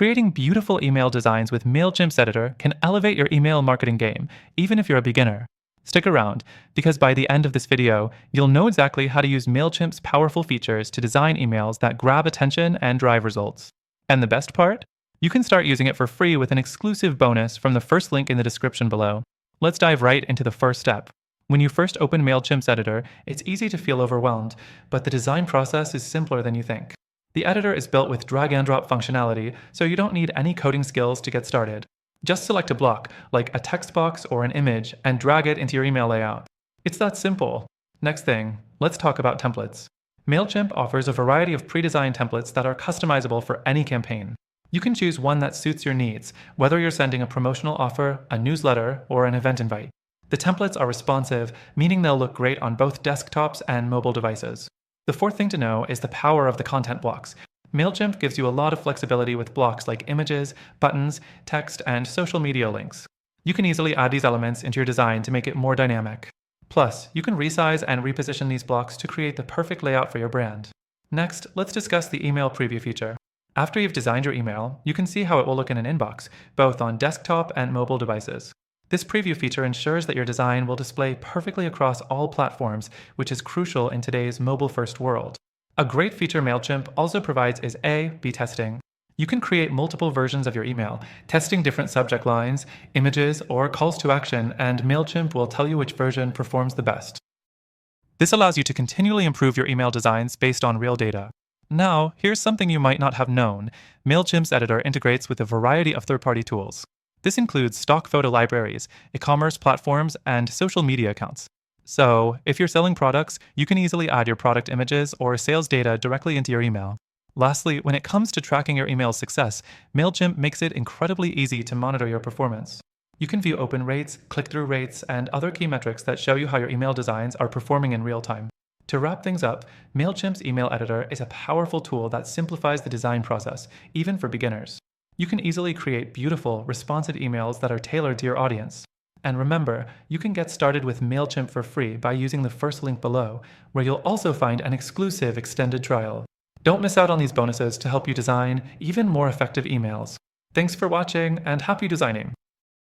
Creating beautiful email designs with Mailchimp's editor can elevate your email marketing game, even if you're a beginner. Stick around, because by the end of this video, you'll know exactly how to use Mailchimp's powerful features to design emails that grab attention and drive results. And the best part? You can start using it for free with an exclusive bonus from the first link in the description below. Let's dive right into the first step. When you first open Mailchimp's editor, it's easy to feel overwhelmed, but the design process is simpler than you think. The editor is built with drag-and-drop functionality, so you don't need any coding skills to get started. Just select a block, like a text box or an image, and drag it into your email layout. It's that simple. Next thing, let's talk about templates. Mailchimp offers a variety of pre-designed templates that are customizable for any campaign. You can choose one that suits your needs, whether you're sending a promotional offer, a newsletter, or an event invite. The templates are responsive, meaning they'll look great on both desktops and mobile devices. The fourth thing to know is the power of the content blocks. Mailchimp gives you a lot of flexibility with blocks like images, buttons, text, and social media links. You can easily add these elements into your design to make it more dynamic. Plus, you can resize and reposition these blocks to create the perfect layout for your brand. Next, let's discuss the email preview feature. After you've designed your email, you can see how it will look in an inbox, both on desktop and mobile devices. This preview feature ensures that your design will display perfectly across all platforms, which is crucial in today's mobile-first world. A great feature Mailchimp also provides is A/B testing. You can create multiple versions of your email, testing different subject lines, images, or calls to action, and Mailchimp will tell you which version performs the best. This allows you to continually improve your email designs based on real data. Now, here's something you might not have known. Mailchimp's editor integrates with a variety of third-party tools. This includes stock photo libraries, e-commerce platforms, and social media accounts. So, if you're selling products, you can easily add your product images or sales data directly into your email. Lastly, when it comes to tracking your email's success, Mailchimp makes it incredibly easy to monitor your performance. You can view open rates, click-through rates, and other key metrics that show you how your email designs are performing in real time. To wrap things up, Mailchimp's email editor is a powerful tool that simplifies the design process, even for beginners. You can easily create beautiful, responsive emails that are tailored to your audience. And remember, you can get started with Mailchimp for free by using the first link below, where you'll also find an exclusive extended trial. Don't miss out on these bonuses to help you design even more effective emails. Thanks for watching, and happy designing!